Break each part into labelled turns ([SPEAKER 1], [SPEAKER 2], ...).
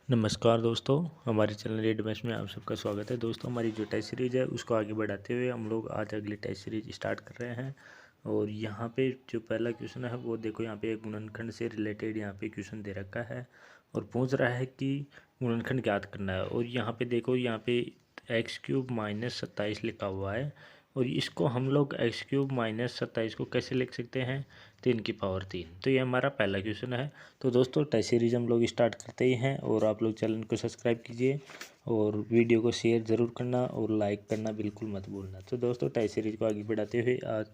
[SPEAKER 1] नमस्कार दोस्तों, हमारे चैनल रीड मैथ्स में आप सबका स्वागत है। दोस्तों, हमारी जो टेस्ट सीरीज़ है उसको आगे बढ़ाते हुए हम लोग आज अगली टेस्ट सीरीज स्टार्ट कर रहे हैं। और यहाँ पे जो पहला क्वेश्चन है वो देखो, यहाँ पे एक गुणनखंड से रिलेटेड यहाँ पे क्वेश्चन दे रखा है और पूछ रहा है कि गुणनखंड ज्ञात करना है। और यहाँ पे देखो, यहाँ पे x³ - 27 लिखा हुआ है और इसको हम लोग x³ - 27 को कैसे लिख सकते हैं, 3 की पावर 3। तो ये हमारा पहला क्वेश्चन है। तो दोस्तों, टेस्ट सीरीज हम लोग स्टार्ट करते ही हैं और आप लोग चैनल को सब्सक्राइब कीजिए और वीडियो को शेयर ज़रूर करना और लाइक करना बिल्कुल मत भूलना। तो दोस्तों, टेस्ट सीरीज को आगे बढ़ाते हुए आज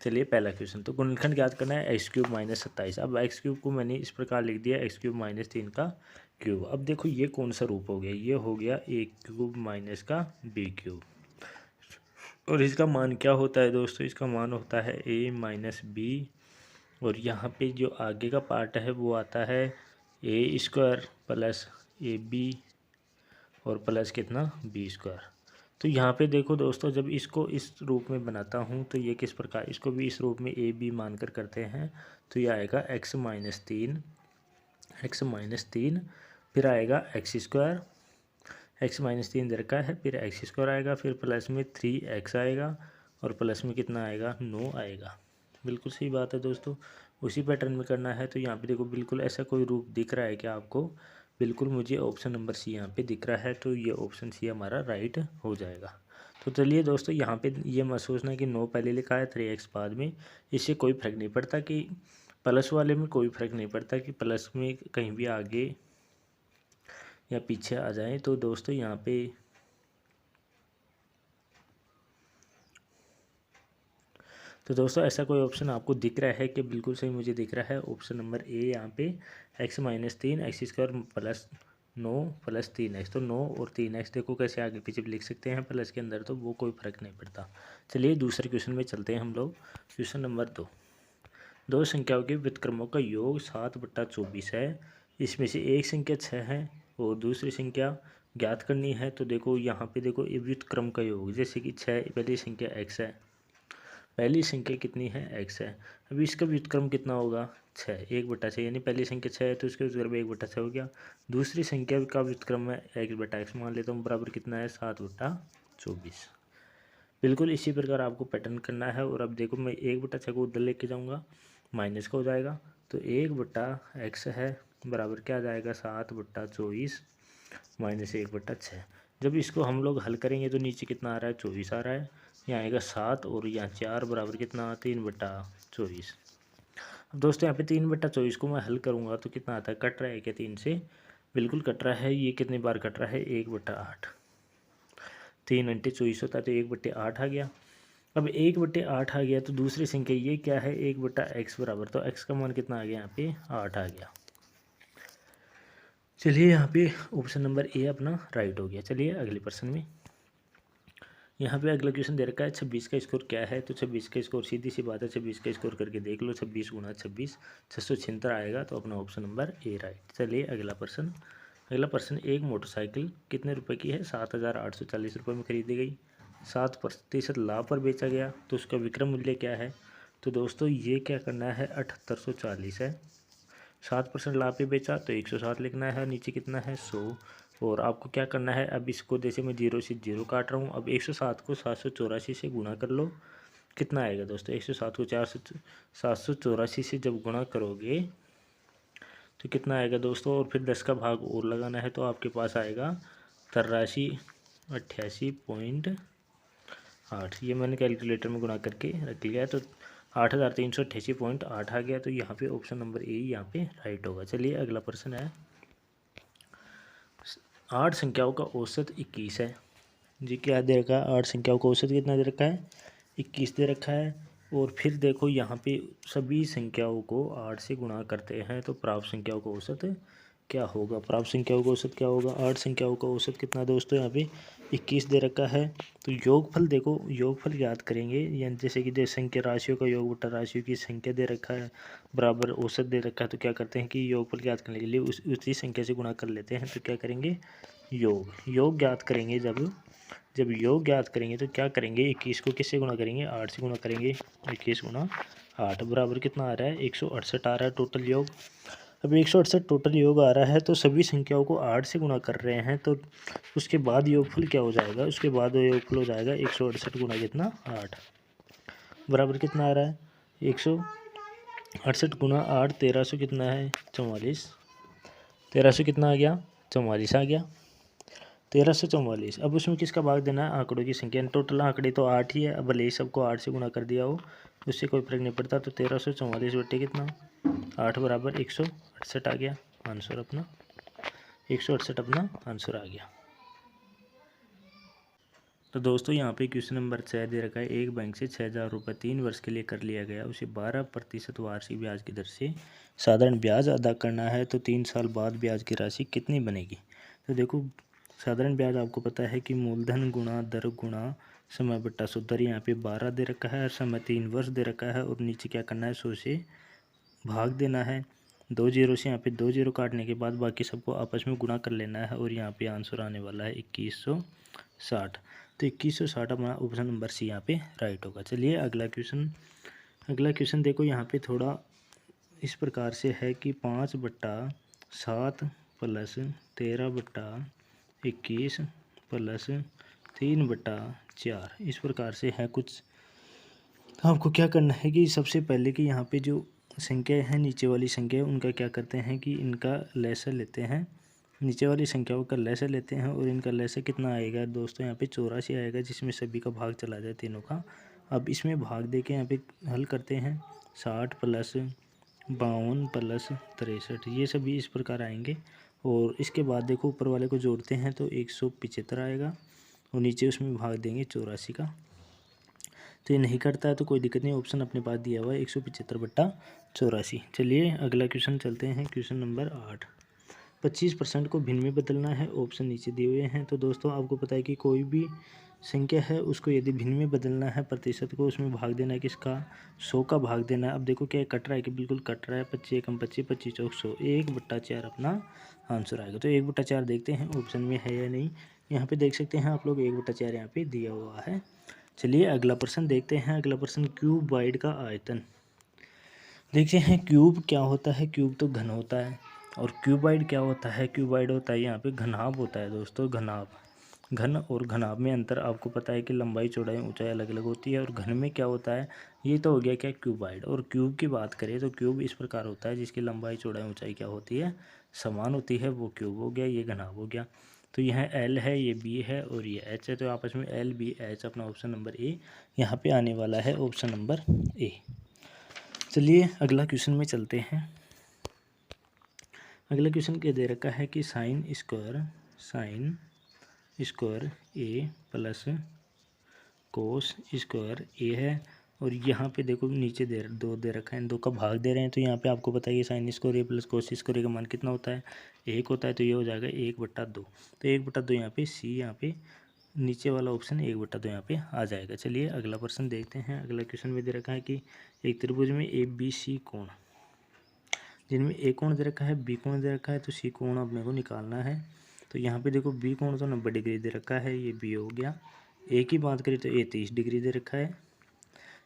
[SPEAKER 1] चलिए पहला क्वेश्चन। तो गुणनखंड ज्ञात करना है x³ - 27। अब x³ को मैंने इस प्रकार लिख दिया, x³ - 3 का क्यूब। अब देखो ये कौन सा रूप हो गया, ये हो गया a³ माइनस का b³ और इसका मान क्या होता है दोस्तों, इसका मान होता है a माइनस बी। और यहाँ पे जो आगे का पार्ट है वो आता है a² प्लस ab और प्लस कितना b²। तो यहाँ पे देखो दोस्तों, जब इसको इस रूप में बनाता हूँ तो ये किस प्रकार, इसको भी इस रूप में ab मानकर करते हैं तो ये आएगा x-3, फिर आएगा x², x-3 दे रखा है, फिर x² आएगा, फिर प्लस में 3x आएगा और प्लस में कितना आएगा, 9 आएगा। बिल्कुल सही बात है दोस्तों, उसी पैटर्न में करना है। तो यहाँ पे देखो बिल्कुल ऐसा कोई रूप दिख रहा है क्या आपको, बिल्कुल मुझे ऑप्शन नंबर सी यहाँ पे दिख रहा है, तो ये ऑप्शन सी हमारा राइट हो जाएगा। तो चलिए दोस्तों, यहाँ पे ये मत सोचना कि 9 पहले लिखा है 3x बाद में, इससे कोई फर्क नहीं पड़ता कि प्लस वाले में कोई फर्क नहीं पड़ता कि प्लस में कहीं भी आगे या पीछे आ जाए। तो दोस्तों यहाँ पे तो दोस्तों ऐसा कोई ऑप्शन आपको दिख रहा है कि बिल्कुल सही मुझे दिख रहा है ऑप्शन नंबर ए। यहाँ पे x-3 x² plus 9 plus 3x, तो 9 और 3x देखो कैसे आगे पीछे भी लिख सकते हैं प्लस के अंदर, तो वो कोई फर्क नहीं पड़ता। चलिए दूसरे क्वेश्चन में चलते हैं हम लोग। क्वेश्चन नंबर 2, दो संख्याओं के व्युत्क्रमों का योग 7/24 है। इसमें से एक संख्या 6 है और दूसरी संख्या ज्ञात करनी है। तो देखो यहाँ पे देखो, ये व्युत्क्रम का योग, जैसे कि 6 पहली संख्या x है, पहली संख्या कितनी है, x है। अभी इसका व्युत्क्रम कितना होगा, 6, 1/6, यानी पहली संख्या 6 है तो इसका व्युत्क्रम 1/6 हो गया। दूसरी संख्या का व्युत्क्रम है x/x, मान लेता हूँ, बराबर कितना है, 7/24। बिल्कुल इसी प्रकार आपको पैटर्न करना है। और अब देखो, मैं 1/6 को उधर लेके जाऊँगा, माइनस का हो जाएगा, तो 1/x है बराबर क्या आ जाएगा, 7/24 माइनस 1/6। जब इसको हम लोग हल करेंगे तो नीचे कितना आ रहा है, 24 आ रहा है, यहाँ आएगा 7 और यहाँ 4 बराबर कितना, 3/24। अब दोस्तों यहाँ पे 3/24 को मैं हल करूँगा तो कितना आता है, कट रहा है क्या 3 से, बिल्कुल कट रहा है। ये कितनी बार कट रहा है, 1/8, 3 × 24 होता है तो 1/8 आ गया। अब 1/8 आ गया तो दूसरी संख्या ये क्या है, 1/x बराबर, तो x का मान कितना आ गया, यहाँ पे 8 आ गया। चलिए यहाँ पे ऑप्शन नंबर ए अपना राइट हो गया। चलिए अगले प्रश्न में, यहाँ पे अगला क्वेश्चन दे रखा है 26 का स्कोर क्या है। तो 26 का स्कोर सीधी सी बात है, 26 का स्कोर करके देख लो, 26 × 26 676 आएगा, तो अपना ऑप्शन नंबर ए राइट। चलिए अगला प्रश्न। अगला प्रश्न, एक मोटरसाइकिल कितने रुपए की है, 7,840 रुपये में खरीदी गई, 7% लाभ पर बेचा गया, तो उसका विक्रय मूल्य क्या है। तो दोस्तों ये क्या करना है, 7840 है, 7% लाभ पे बेचा तो 107 लिखना है, नीचे कितना है, 100। और आपको क्या करना है, अब इसको जैसे मैं 0 से 0 काट रहा हूँ, अब 107 को 784 से गुणा कर लो, कितना आएगा दोस्तों, 107 को 784 से जब गुणा करोगे तो कितना आएगा दोस्तों, और फिर 10 का भाग और लगाना है, तो आपके पास आएगा 8388.8। ये मैंने कैलकुलेटर में गुणा करके रख लिया है, तो 8388.8 आ गया। तो यहाँ पे ऑप्शन नंबर ए यहाँ पे राइट होगा। चलिए अगला प्रश्न है, 8 संख्याओं का औसत 21 है जी, क्या दे रखा है, 8 संख्याओं का औसत कितना दे रखा है, 21 दे रखा है। और फिर देखो यहाँ पे सभी संख्याओं को 8 से गुणा करते हैं तो प्राप्त संख्याओं का औसत क्या होगा, प्राप्त संख्याओं का औसत क्या होगा, 8 संख्याओं का औसत कितना दोस्तों, यहाँ पे 21 दे रखा है। तो योगफल देखो, योगफल याद करेंगे, यानी जैसे कि संख्या राशियों का योग बटा राशियों की संख्या दे रखा है बराबर औसत दे रखा है, तो क्या करते हैं कि योगफल याद करने के लिए उसी संख्या से गुणा कर लेते हैं। तो क्या करेंगे, योग ज्ञात करेंगे, जब योग ज्ञात करेंगे तो क्या करेंगे, 21 को किससे गुणा करेंगे, 8 से गुणा करेंगे, 21 × 8 बराबर कितना आ रहा है, 168 आ रहा है टोटल योग। अब 168 टोटल योग आ रहा है, तो सभी संख्याओं को 8 से गुणा कर रहे हैं, तो उसके बाद योगफल क्या हो जाएगा, उसके बाद योगफल हो जाएगा 168 गुणा कितना 8 बराबर कितना आ रहा है 168 गुणा 8 1300 कितना है 44। 1300 कितना आ गया 44 आ गया 1344। अब उसमें किसका भाग देना है, आंकड़ों की संख्या। टोटल आंकड़े तो 8 ही है, अब भले ही सबको 8 से गुणा कर दिया हो उससे कोई फर्क नहीं पड़ता। तो 1344 बटे कितना 8 बराबर 168 आ गया आंसर अपना, 168 अपना आंसर आ गया। तो दोस्तों यहाँ पे क्वेश्चन नंबर 6 दे रखा है, एक बैंक से 6,000 रुपये 3 वर्ष के लिए कर लिया गया, उसे 12% वार्षिक ब्याज की दर से साधारण ब्याज अदा करना है, तो 3 साल बाद ब्याज की राशि कितनी बनेगी। तो देखो साधारण ब्याज आपको पता है कि मूलधन गुणा दर गुणा समय बट्टा सूद। दर यहाँ पे 12 दे रखा है और समय 3 वर्ष दे रखा है, और नीचे क्या करना है 100 से भाग देना है। 2 जीरो से यहाँ पे 2 जीरो काटने के बाद बाकी सबको आपस में गुणा कर लेना है, और यहाँ पे आंसर आने वाला है 2160। तो 2160 अपना ऑप्शन नंबर सी यहाँ पे राइट होगा। चलिए अगला क्वेश्चन देखो यहाँ पे थोड़ा इस प्रकार से है कि 5/7 प्लस 13/21 प्लस 3/4 इस प्रकार से है कुछ। आपको क्या करना है कि सबसे पहले कि यहाँ पे जो संख्या है नीचे वाली संख्या उनका क्या करते हैं कि इनका लैसा लेते हैं, नीचे वाली संख्याओं का लैसा लेते हैं, और इनका लैसा कितना आएगा दोस्तों यहाँ पे 84 आएगा, जिसमें सभी का भाग चला जाए तीनों का। अब इसमें भाग दे के यहाँ पे हल करते हैं 60 प्लस 52 प्लस 63 ये सभी इस प्रकार आएंगे। और इसके बाद देखो ऊपर वाले को जोड़ते हैं तो 175 आएगा, और नीचे उसमें भाग देंगे 84 का। तो ये नहीं करता है तो कोई दिक्कत नहीं, ऑप्शन अपने पास दिया हुआ है 175/84। चलिए अगला क्वेश्चन चलते हैं, क्वेश्चन नंबर 8। 25% को भिन्न में बदलना है, ऑप्शन नीचे दिए हुए हैं। तो दोस्तों आपको पता है कि कोई भी संख्या है उसको यदि भिन्न में बदलना है, प्रतिशत को उसमें भाग देना है किसका 100 का भाग देना है। अब देखो क्या कट रहा है कि बिल्कुल कट रहा है, 25 एकम 25 25 चौक 100 1/4 अपना आंसर आएगा। तो 1/4 देखते हैं ऑप्शन में है या नहीं। यहाँ पे देख सकते हैं आप लोग 1/4 यहाँ पे दिया हुआ है। चलिए अगला प्रश्न देखते हैं। अगला प्रश्न क्यूबाइड का आयतन। देखते हैं क्यूब क्या होता है, क्यूब तो घन होता है, और क्यूबाइड क्या होता है, क्यूबाइड होता है यहाँ पे घनाभ होता है दोस्तों, घनाभ। घन और घनाभ में अंतर आपको पता है कि लंबाई चौड़ाई ऊंचाई अलग अलग होती है, और घन में क्या होता है ये तो हो गया क्या क्यूबाइड। और क्यूब की बात करें तो क्यूब इस प्रकार होता है जिसकी लंबाई चौड़ाई ऊंचाई क्या होती है समान होती है, वो क्यूब हो गया, ये घनाभ हो गया। तो यह एल है, ये बी है और ये एच है, तो आपस में एल बी एच अपना ऑप्शन नंबर ए यहाँ पे आने वाला है, ऑप्शन नंबर ए। चलिए अगला क्वेश्चन में चलते हैं। अगला क्वेश्चन क्या दे रखा है कि साइन स्क्वायर ए प्लस कोस स्क्वायर ए है, और यहाँ पे देखो नीचे दो दे रखा है, दो का भाग दे रहे हैं। तो यहाँ पे आपको बताइए साइन स्क्वायर ए प्लस कोस स्क्वायर ए का मान कितना होता है 1 होता है, तो ये हो जाएगा 1/2। तो 1/2 यहाँ पे सी, यहाँ पे नीचे वाला ऑप्शन 1/2 यहाँ पे आ जाएगा। चलिए अगला प्रश्न देखते हैं। अगला क्वेश्चन में दे रखा है कि एक त्रिभुज में ए बी सी कोण, जिनमें ए कोण दे रखा है बी कोण दे रखा है, तो सी कोण अपने को निकालना है। तो यहाँ पे देखो बी कोण तो 90 डिग्री दे रखा है, ये बी हो गया। ए की बात करें तो ए 30 डिग्री दे रखा है।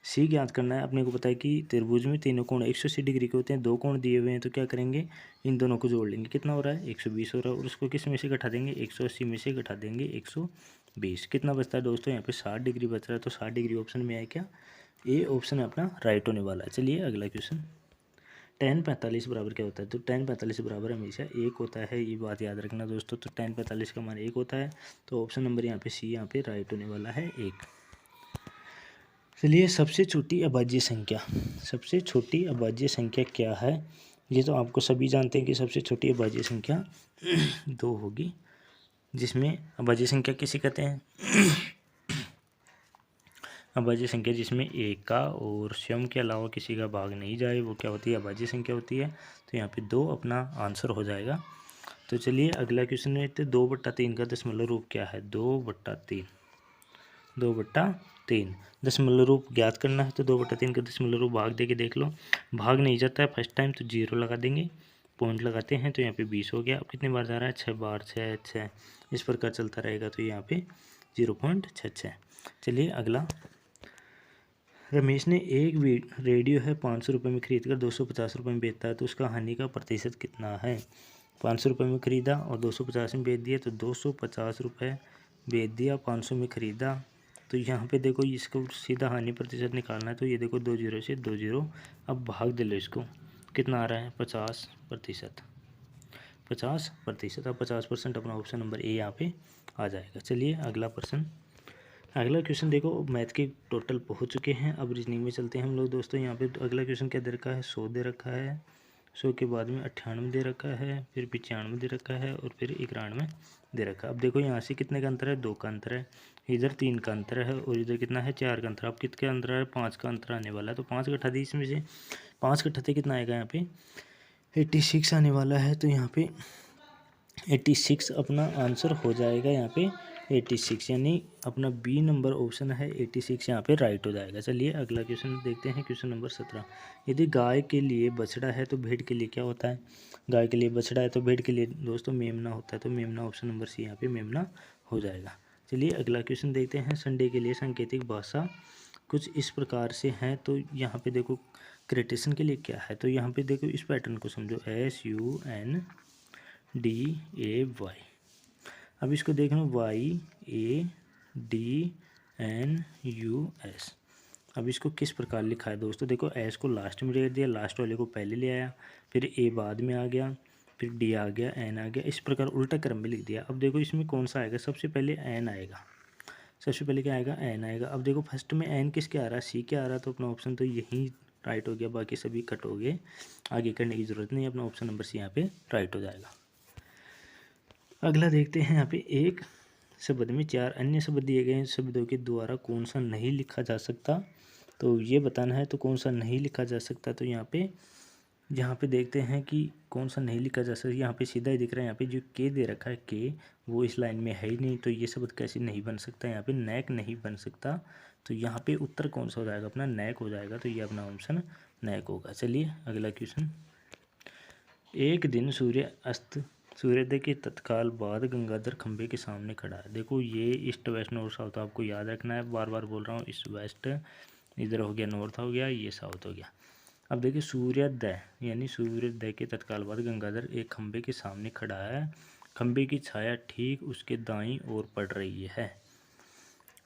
[SPEAKER 1] सी ज्ञात करना है, अपने को पता है कि त्रिभुज में तीनों कोण 180 डिग्री के होते हैं, दो कोण दिए हुए हैं, तो क्या करेंगे इन दोनों को जोड़ लेंगे, कितना हो रहा है 120 हो रहा है, और उसको किस में से घटा देंगे 180 में से घटा देंगे 120, कितना बचता है दोस्तों यहाँ पे 60 डिग्री बच रहा है। तो 60 डिग्री ऑप्शन में आया क्या, ए ऑप्शन अपना राइट होने वाला है। चलिए अगला क्वेश्चन, tan 45 बराबर क्या होता है। तो tan 45 बराबर हमेशा 1 होता है, ये बात याद रखना दोस्तों। तो tan 45 का मान 1 होता है, तो ऑप्शन नंबर यहाँ पे सी यहाँ पे राइट होने वाला है 1। चलिए सबसे छोटी अभाज्य संख्या क्या है। ये तो आपको सभी जानते हैं कि सबसे छोटी अभाज्य संख्या 2 होगी, जिसमें अभाज्य संख्या किसे कहते हैं अभाज्य संख्या जिसमें एक का और स्वयं के अलावा किसी का भाग नहीं जाए, वो क्या होती है अभाज्य संख्या होती है। तो यहाँ पे 2 अपना आंसर हो जाएगा। तो चलिए अगला क्वेश्चन में 2/3 का दशमलव रूप क्या है। 2/3 दशमलव रूप ज्ञात करना है, तो 2/3 का दशमलव रूप भाग दे के देख लो, भाग नहीं जाता है फर्स्ट टाइम, तो 0 लगा देंगे, पॉइंट लगाते हैं, तो यहाँ पे 20 हो गया। अब कितने बार जा रहा है 6 बार, 6 इस प्रकार चलता रहेगा, तो यहाँ पे 0.66। चलिए अगला रमेश ने एक रेडियो है 500 रुपये में खरीद कर 250 रुपये में बेचता है, तो उसका हानि का प्रतिशत कितना है। 500 रुपये में खरीदा और 250 में बेच दिया, तो 250 रुपये बेच दिया, 500 में खरीदा। तो यहाँ पे देखो इसको सीधा हानि प्रतिशत निकालना है, तो ये देखो 2 जीरो से 2 जीरो, अब भाग दे लो इसको, कितना आ रहा है 50%। 50%, अब 50% अपना ऑप्शन नंबर ए यहाँ पे आ जाएगा। चलिए अगला प्रश्न, अगला क्वेश्चन देखो, मैथ के टोटल पहुँच चुके हैं, अब रीजनिंग में चलते हैं हम लोग दोस्तों। यहाँ पे अगला क्वेश्चन क्या दे रखा है, 100 दे रखा है, 100 के बाद में 98 दे रखा है, फिर 95 दे रखा है और फिर 91 दे रखा है। अब देखो यहाँ से कितने का अंतर है, 2 का अंतर है, इधर 3 का अंतर है और इधर कितना है, 4 का अंतर। अब कितने का अंतर है, 5 का अंतर आने वाला है, तो 5 घटा दी इसमें से, 5 घटाते कितना आएगा यहाँ पे 86 आने वाला है, तो यहाँ पे 86 अपना आंसर हो जाएगा यहाँ पे 86, यानी अपना बी नंबर ऑप्शन है 86 यहाँ पे राइट हो जाएगा। चलिए अगला क्वेश्चन देखते हैं, क्वेश्चन नंबर 17। यदि गाय के लिए बछड़ा है तो भेड़ के लिए क्या होता है। गाय के लिए बछड़ा है तो भेड़ के लिए दोस्तों मेमना होता है, तो मेमना ऑप्शन नंबर सी यहाँ पे मेमना हो जाएगा। चलिए अगला क्वेश्चन देखते हैं, संडे के लिए सांकेतिक भाषा कुछ इस प्रकार से हैं, तो यहाँ पे देखो क्रेटेशन के लिए क्या है, तो यहाँ पे देखो इस पैटर्न को समझो, SUNDAY। अब इसको देखना YADNUS। अब इसको किस प्रकार लिखा है दोस्तों, देखो एस को लास्ट में रख दिया, लास्ट वाले को पहले ले आया, फिर ए बाद में आ गया, फिर डी आ गया, एन आ गया, इस प्रकार उल्टा क्रम में लिख दिया। अब देखो इसमें कौन सा आएगा, सबसे पहले एन आएगा, सबसे पहले क्या आएगा, एन आएगा। अब देखो फर्स्ट में एन किसके आ रहा है, सी के आ रहा है, तो अपना ऑप्शन तो यही राइट हो गया, बाकी सभी कट हो गए, आगे करने की ज़रूरत नहीं, अपना ऑप्शन नंबर सी यहाँ पे राइट हो जाएगा। अगला देखते हैं, यहाँ पे एक शब्द में 4 अन्य शब्द दिए गए हैं, शब्दों के द्वारा कौन सा नहीं लिखा जा सकता, तो ये बताना है, तो कौन सा नहीं लिखा जा सकता। तो यहाँ पे देखते हैं कि कौन सा नहीं लिखा जा सकता। यहाँ पे सीधा ही दिख रहा है, यहाँ पे जो के दे रखा है के, वो इस लाइन में है ही नहीं, तो ये शब्द कैसे नहीं बन सकता, यहाँ पे नैक नहीं बन सकता, तो यहाँ पे उत्तर कौन सा हो जाएगा, अपना नैक हो जाएगा, तो ये अपना ऑप्शन नैक होगा। चलिए अगला क्वेश्चन, एक दिन सूर्योदय के तत्काल बाद गंगाधर खंबे के सामने खड़ा है। देखो ये ईस्ट वेस्ट नॉर्थ साउथ आपको याद रखना है, बार बार बोल रहा हूँ, ईस्ट वेस्ट, इधर हो गया नॉर्थ हो गया, ये साउथ हो गया। अब देखिए सूर्योदय यानी सूर्योदय के तत्काल बाद गंगाधर एक खंबे के सामने खड़ा है, खंबे की छाया ठीक उसके दाईं ओर पड़ रही है,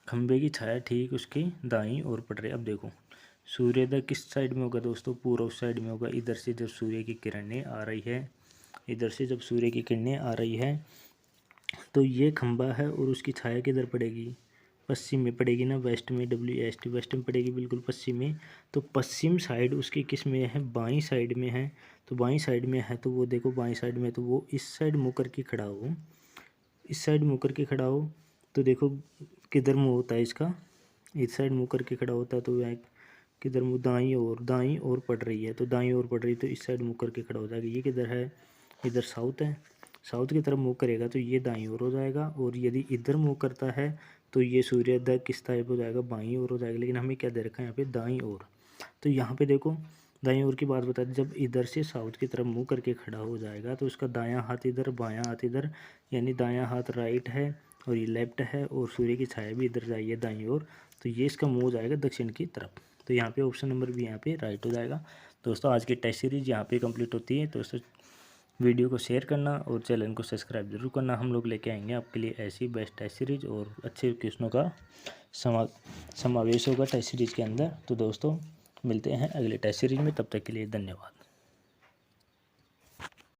[SPEAKER 1] खंबे की छाया ठीक उसके दाईं ओर पड़ रही है। अब देखो सूर्योदय किस साइड में होगा दोस्तों, पूर्व साइड में होगा, इधर से जब सूर्य की किरणें आ रही है, इधर से जब सूर्य की किरणें आ रही है, तो ये खंबा है और उसकी छाया किधर पड़ेगी, पश्चिम में पड़ेगी ना, वेस्ट में, WEST वेस्ट में पड़ेगी, बिल्कुल पश्चिम में। तो पश्चिम साइड उसकी किस में है, बाईं साइड में है, तो बाईं साइड में है, तो वो देखो बाईं साइड में, तो वो इस साइड मुँह करके खड़ा हो, इस साइड मुँह करके खड़ा हो, तो देखो किधर मुँह होता है इसका, इस साइड मुँह करके खड़ा होता है, तो वह किधर मुँह, दाईं ओर पड़ रही है, तो दाईं ओर पड़ रही है, तो इस साइड मुँह करके खड़ा हो जाएगा। ये किधर है, इधर साउथ है, साउथ की तरफ मुँह करेगा तो ये दाईं ओर हो जाएगा, और यदि इधर मुँह करता है तो ये सूर्योदय किस टाइप हो जाएगा, बाईं ओर हो जाएगा, लेकिन हमें क्या दे रखा है यहाँ पे, दाईं ओर। तो यहाँ पे देखो दाईं ओर की बात बता दी, जब इधर से साउथ की तरफ मुँह करके खड़ा हो जाएगा तो उसका दायां हाथ इधर, बायां हाथ इधर, यानी दायां हाथ राइट है और ये लेफ्ट है, और सूर्य की छाया भी इधर जाइए दाईं ओर, तो ये इसका मुँह हो जाएगा दक्षिण की तरफ। तो यहाँ पे ऑप्शन नंबर भी यहाँ पे राइट हो जाएगा। दोस्तों आज की टेस्ट सीरीज यहाँ पे कंप्लीट होती है। दोस्तों वीडियो को शेयर करना और चैनल को सब्सक्राइब जरूर करना, हम लोग लेके आएंगे आपके लिए ऐसी बेस्ट टेस्ट सीरीज और अच्छे क्वेश्चनों का समावेश होगा टेस्ट सीरीज के अंदर। तो दोस्तों मिलते हैं अगले टेस्ट सीरीज में, तब तक के लिए धन्यवाद।